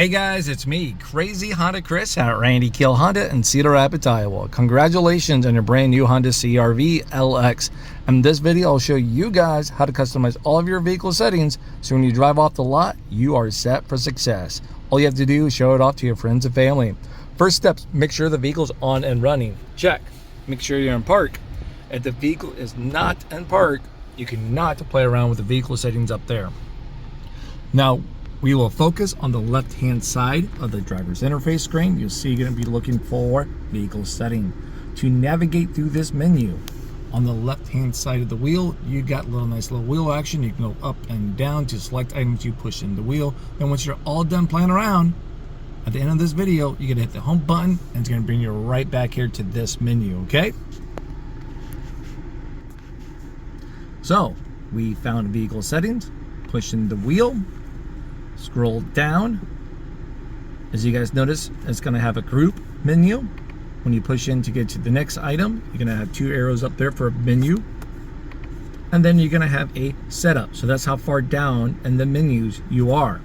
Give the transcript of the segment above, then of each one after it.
Hey guys, it's me, Crazy Honda Chris at Randy Kill Honda in Cedar Rapids, Iowa. Congratulations on your brand new Honda CRV LX. In this video, I'll show you guys how to customize all of your vehicle settings so when you drive off the lot, you are set for success. All you have to do is show it off to your friends and family. First steps, make sure the vehicle's on and running. Check. Make sure you're in park. If the vehicle is not in park, you cannot play around with the vehicle settings up there. Now, we will focus on the left-hand side of the driver's interface screen. You'll see you're going to be looking for vehicle setting. To navigate through this menu, on the left-hand side of the wheel, you got nice little wheel action. You can go up and down to select items you push in the wheel. Then once you're all done playing around, at the end of this video, you're going to hit the home button, and it's going to bring you right back here to this menu, okay? So, we found vehicle settings, push in the wheel, scroll down. As you guys notice, it's going to have a group menu. When you push in to get to the next item, you're going to have two arrows up there for a menu, and then you're going to have a setup. So that's how far down in the menus you are.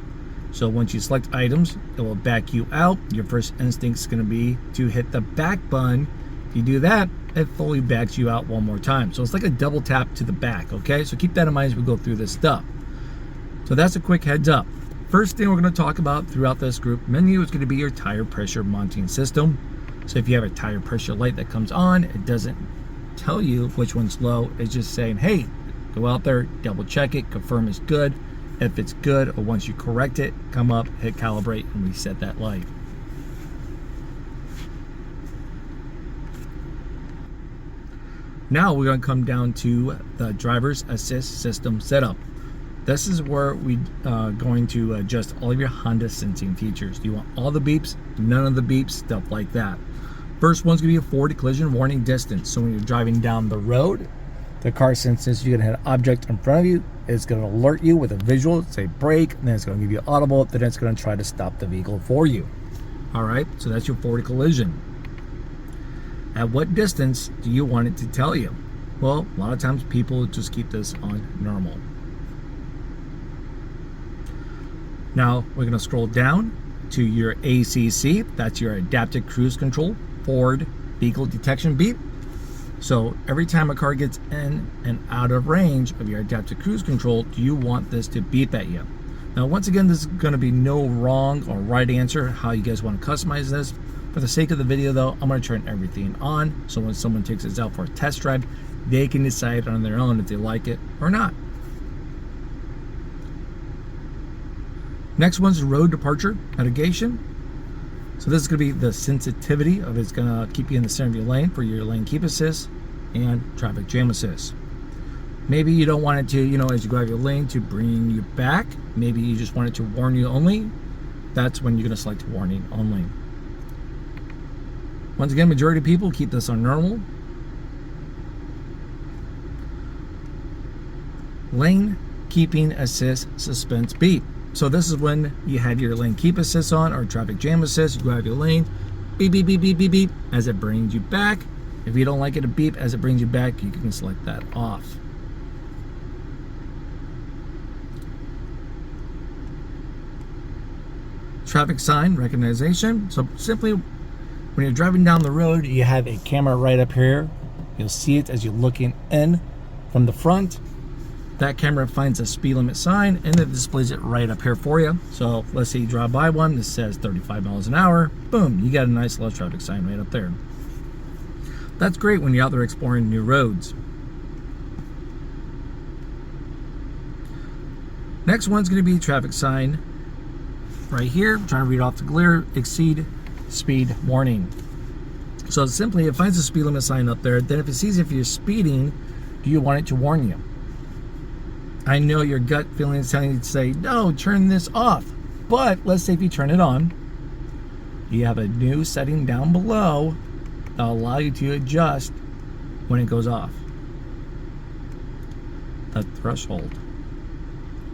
So once you select items, it will back you out. Your first instinct is going to be to hit the back button. If you do that, it fully backs you out one more time. So it's like a double tap to the back, okay? So keep that in mind as we go through this stuff. So that's a quick heads up. First thing we're going to talk about throughout this group menu is going to be your tire pressure monitoring system. So if you have a tire pressure light that comes on, it doesn't tell you which one's low. It's just saying, hey, go out there, double check it, confirm it's good. If it's good, or once you correct it, come up, hit calibrate, and reset that light. Now we're going to come down to the driver's assist system setup. This is where we're going to adjust all of your Honda sensing features. Do you want all the beeps, none of the beeps, stuff like that. First one's going to be a forward collision warning distance. So when you're driving down the road, the car senses you're going to hit an object in front of you. It's going to alert you with a visual, say brake, and then it's going to give you audible, then it's going to try to stop the vehicle for you. All right, so that's your forward collision. At what distance do you want it to tell you? Well, a lot of times people just keep this on normal. Now we're going to scroll down to your ACC. That's your adaptive cruise control forward vehicle detection beep. So every time a car gets in and out of range of your adaptive cruise control, do you want this to beep at you? Now once again, there's going to be no wrong or right answer how you guys want to customize this. For the sake of the video though, I'm going to turn everything on, so when someone takes this out for a test drive, they can decide on their own if they like it or not. Next one's road departure mitigation. So this is going to be the sensitivity of it's going to keep you in the center of your lane for your lane keep assist and traffic jam assist. Maybe you don't want it to, as you go out of your lane to bring you back. Maybe you just want it to warn you only. That's when you're going to select warning only. Once again, majority of people keep this on normal. Lane keeping assist suspense beep. So this is when you have your lane keep assist on or traffic jam assist. You go out of your lane, beep, beep, beep, beep, beep, beep, as it brings you back. If you don't like it to beep as it brings you back, you can select that off. Traffic sign recognition. So simply when you're driving down the road, you have a camera right up here. You'll see it as you're looking in from the front. That camera finds a speed limit sign and it displays it right up here for you. So let's say you drive by one that says 35 miles an hour. Boom, you got a nice little traffic sign right up there. That's great when you're out there exploring new roads. Next one's going to be traffic sign right here. I'm trying to read off the glare, exceed speed warning. So simply it finds a speed limit sign up there. Then if it sees if you're speeding, do you want it to warn you? I know your gut feeling is telling you to say, no, turn this off. But let's say if you turn it on, you have a new setting down below that'll allow you to adjust when it goes off. The threshold.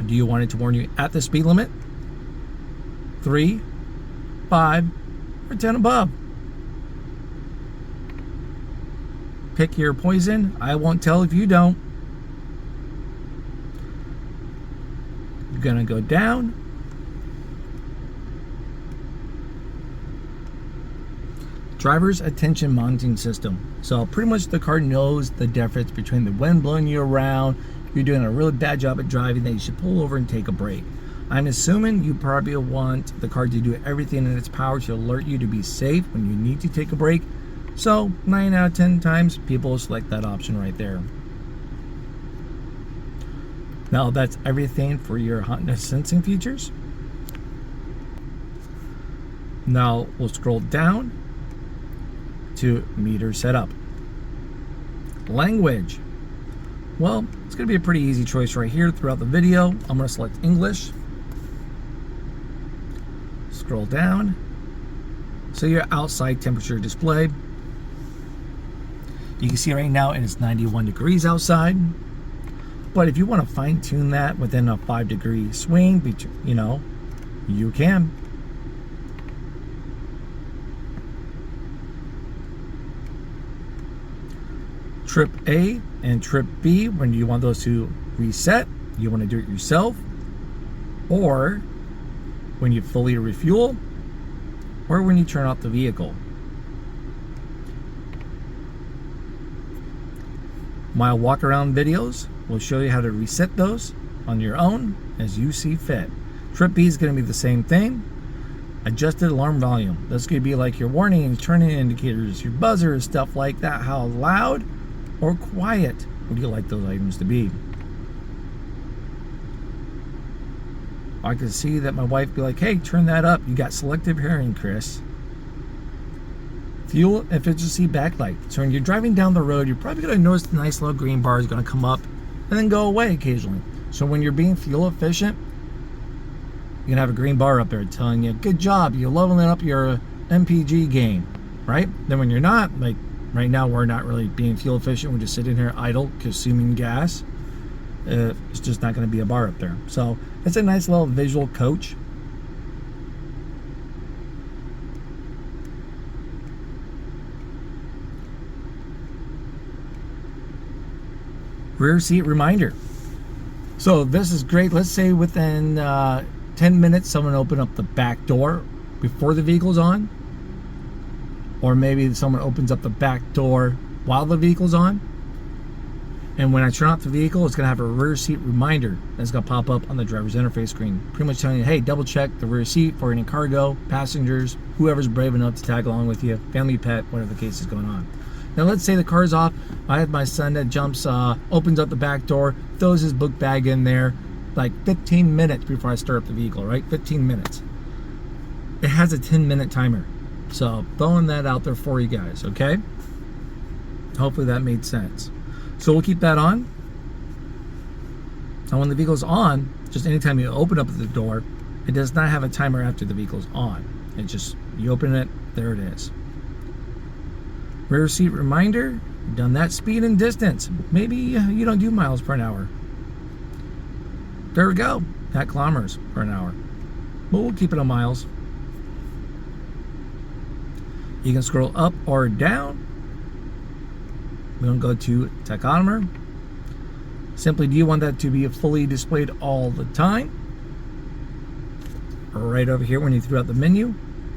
Do you want it to warn you at the speed limit? 3, 5, or 10 above? Pick your poison. I won't tell if you don't. You're gonna go down driver's attention monitoring system. So pretty much the car knows the difference between the wind blowing you around, you're doing a really bad job at driving, that you should pull over and take a break. I'm assuming you probably want the car to do everything in its power to alert you to be safe when you need to take a break. So 9 out of 10 times people will select that option right there. Now that's everything for your Honda sensing features. Now we'll scroll down to meter setup. Language. Well, it's going to be a pretty easy choice right here throughout the video. I'm going to select English. Scroll down. So your outside temperature display. You can see right now it is 91 degrees outside. But if you want to fine tune that within a 5-degree swing, you can. Trip A and Trip B, when you want those to reset, you want to do it yourself, or when you fully refuel, or when you turn off the vehicle. My walk around videos will show you how to reset those on your own as you see fit. Trip B is going to be the same thing. Adjusted alarm volume. That's going to be like your warning and turning indicators, your buzzers, stuff like that. How loud or quiet would you like those items to be? I can see that my wife be like, hey, turn that up. You got selective hearing, Chris. Fuel efficiency backlight. So when you're driving down the road, you're probably going to notice the nice little green bar is going to come up and then go away occasionally. So when you're being fuel efficient, you're going to have a green bar up there telling you, good job, you're leveling up your MPG game, right? Then when you're not, like right now we're not really being fuel efficient, we're just sitting here idle, consuming gas. It's just not going to be a bar up there. So it's a nice little visual coach. Rear seat reminder. So this is great. Let's say within 10 minutes someone opened up the back door before the vehicle's on, or maybe someone opens up the back door while the vehicle's on, and when I turn off the vehicle, it's going to have a rear seat reminder that's going to pop up on the driver's interface screen, pretty much telling you, hey, double check the rear seat for any cargo, passengers, whoever's brave enough to tag along with you, family, pet, whatever the case is going on. Now let's say the car's off. I have my son that jumps, opens up the back door, throws his book bag in there, like 15 minutes before I start up the vehicle, right? 15 minutes. It has a 10-minute timer. So throwing that out there for you guys, okay? Hopefully that made sense. So we'll keep that on. Now when the vehicle's on, just anytime you open up the door, it does not have a timer after the vehicle's on. It just, you open it, there it is. Rear seat reminder, done that. Speed and distance. Maybe you don't do miles per hour. There we go, at kilometers per hour. But we'll keep it on miles. You can scroll up or down. We're going to go to tachometer. Simply, do you want that to be fully displayed all the time? Or right over here when you threw out the menu?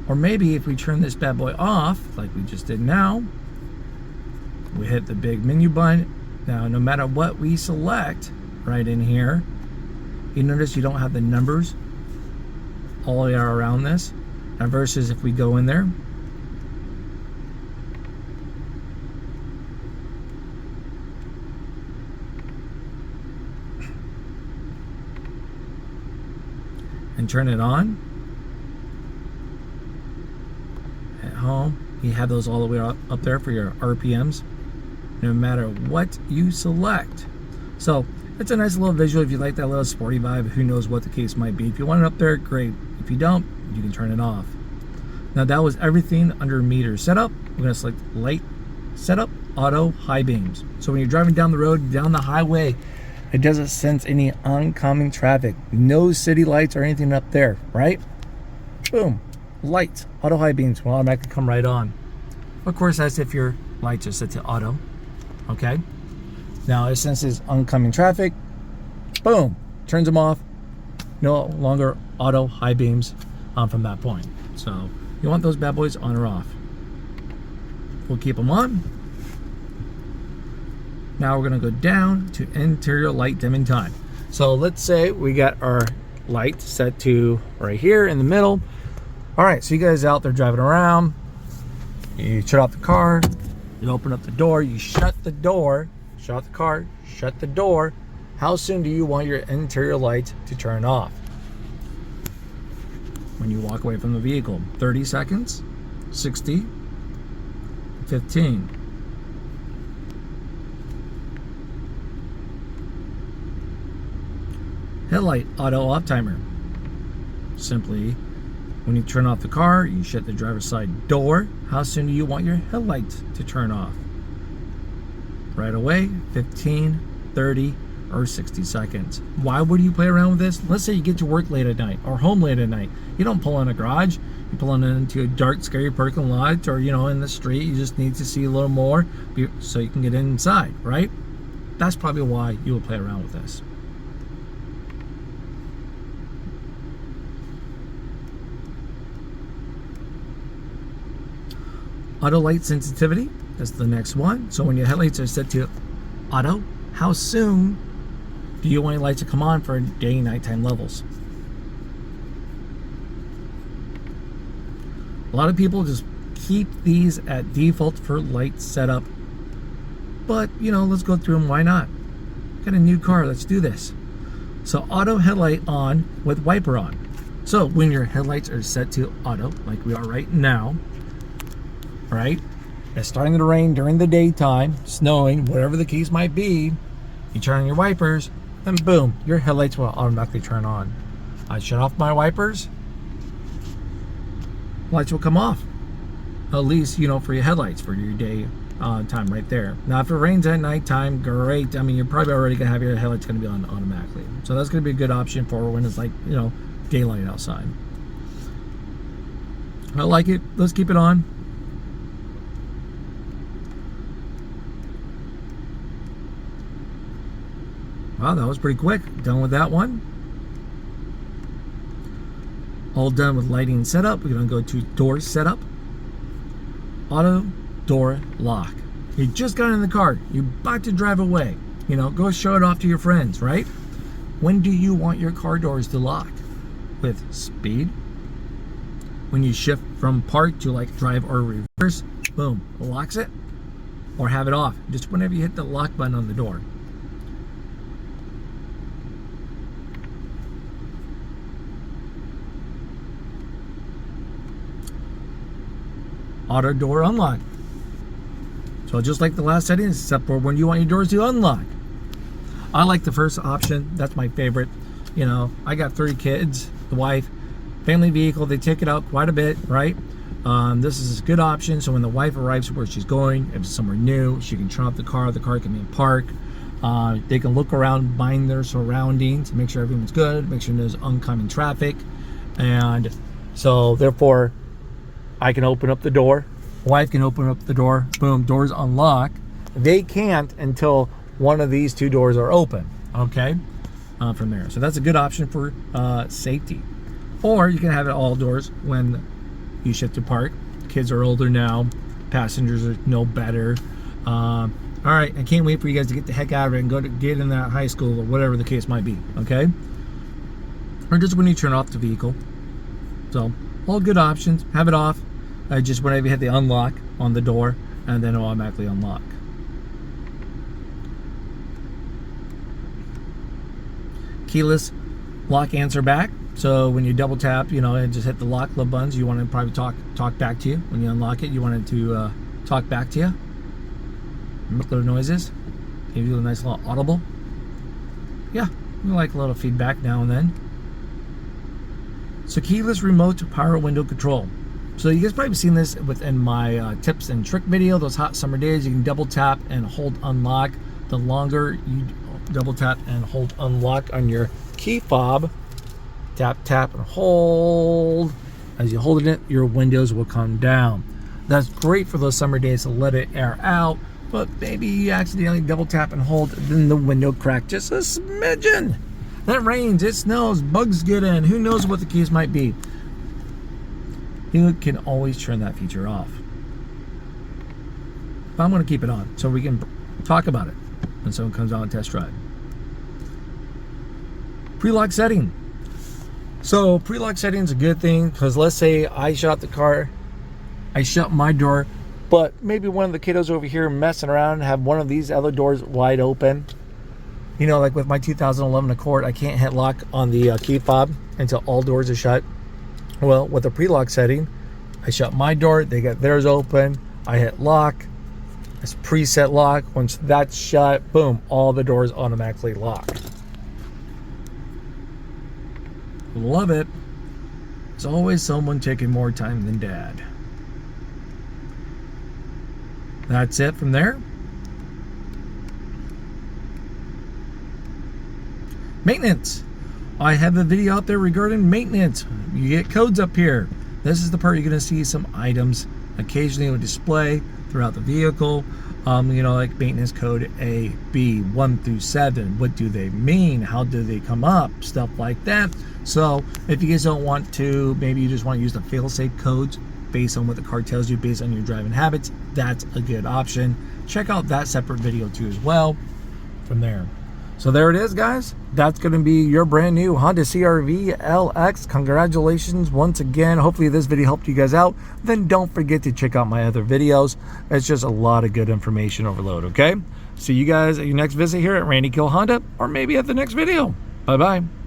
Or maybe if we turn this bad boy off, like we just did now, we hit the big menu button. Now, no matter what we select right in here, you notice you don't have the numbers all the way around this. Now, versus if we go in there, and turn it on at home, you have those all the way up there for your RPMs, no matter what you select. So it's a nice little visual if you like that little sporty vibe. Who knows what the case might be. If you want it up there, great. If you don't, you can turn it off. Now that was everything under meter setup. We're going to select light setup, auto, high beams. So when you're driving down the road, down the highway, it doesn't sense any oncoming traffic. No city lights or anything up there, right? Boom. Lights, auto high beams will automatically come right on. Of course, that's if your lights are set to auto. Okay. Now it senses oncoming traffic. Boom. Turns them off. No longer auto high beams from that point. So you want those bad boys on or off. We'll keep them on. Now we're going to go down to interior light dimming time. So let's say we got our light set to right here in the middle. All right, so you guys out there driving around, you shut off the car, you open up the door, you shut the door, shut off the car, shut the door. How soon do you want your interior lights to turn off? When you walk away from the vehicle. 30 seconds, 60, 15. Headlight auto off timer. Simply, when you turn off the car, you shut the driver's side door. How soon do you want your headlights to turn off? Right away, 15, 30, or 60 seconds. Why would you play around with this? Let's say you get to work late at night or home late at night. You don't pull in a garage. You pull into a dark, scary parking lot, or in the street. You just need to see a little more so you can get inside, right? That's probably why you would play around with this. Auto light sensitivity, that's the next one. So when your headlights are set to auto, how soon do you want your lights to come on for day and nighttime levels? A lot of people just keep these at default for light setup. But, let's go through them. Why not? Got a new car. Let's do this. So auto headlight on with wiper on. So when your headlights are set to auto, like we are right now, right? It's starting to rain during the daytime, snowing, whatever the case might be. You turn on your wipers, then boom, your headlights will automatically turn on. I shut off my wipers, lights will come off. At least, for your headlights, for your day time right there. Now, if it rains at nighttime, great. I mean, you're probably already going to have your headlights going to be on automatically. So that's going to be a good option for when it's like, daylight outside. I like it. Let's keep it on. Wow, that was pretty quick. Done with that one. All done with lighting setup. We're going to go to door setup. Auto door lock. You just got in the car. You're about to drive away. Go show it off to your friends, right? When do you want your car doors to lock? With speed. When you shift from park to like drive or reverse, boom, it locks it. Or have it off. Just whenever you hit the lock button on the door. Auto door unlock. So just like the last settings, except for when you want your doors to unlock. I like the first option. That's my favorite. I got 3 kids, the wife, family vehicle. They take it out quite a bit, right? This is a good option. So when the wife arrives where she's going, if it's somewhere new, she can turn off the car can be in park. They can look around, mind their surroundings, make sure everyone's good, make sure there's oncoming traffic. And so therefore, I can open up the door. Wife can open up the door. Boom, doors unlock. They can't until one of these 2 doors are open. Okay, from there. So that's a good option for safety. Or you can have it all doors when you shift to park. Kids are older now. Passengers know better. All right, I can't wait for you guys to get the heck out of it and get in that high school or whatever the case might be. Okay, or just when you turn off the vehicle. So all good options. Have it off. Just whenever you hit the unlock on the door, and then it'll automatically unlock. Keyless lock answer back. So when you double tap, and just hit the lock buttons, you want to probably talk back to you. When you unlock it, you want it to talk back to you. Make little noises. Give you a nice little audible. Yeah, we like a little feedback now and then. So keyless remote power window control. So you guys probably seen this within my tips and trick video. Those hot summer days, you can double tap and hold unlock. The longer you double tap and hold unlock on your key fob, tap and hold. As you hold it, your windows will come down. That's great for those summer days to let it air out. But maybe you accidentally double tap and hold, then the window cracked just a smidgen. Then it rains, it snows, bugs get in. Who knows what the case might be? You can always turn that feature off. But I'm going to keep it on so we can talk about it when someone comes out and test drive. Pre-lock setting. So pre-lock setting is a good thing, because let's say I shut the car, I shut my door, but maybe one of the kiddos over here messing around and have one of these other doors wide open. You know, like with my 2011 Accord, I can't hit lock on the key fob until all doors are shut. Well, with the pre-lock setting, I shut my door, they got theirs open, I hit lock, it's preset lock. Once that's shut, boom, all the doors automatically lock. Love it. There's always someone taking more time than dad. That's it from there. Maintenance. I have a video out there regarding maintenance. You get codes up here. This is the part you're going to see some items occasionally will display throughout the vehicle. You know, like maintenance code A, B, 1 through 7. What do they mean? How do they come up? Stuff like that. So if you guys don't want to, maybe you just want to use the fail-safe codes based on what the car tells you, based on your driving habits, that's a good option. Check out that separate video too as well from there. So there it is, guys. That's going to be your brand new Honda CRV LX. Congratulations once again. Hopefully this video helped you guys out. Then don't forget to check out my other videos. It's just a lot of good information overload, okay? See you guys at your next visit here at Randy Kill Honda, or maybe at the next video. Bye-bye.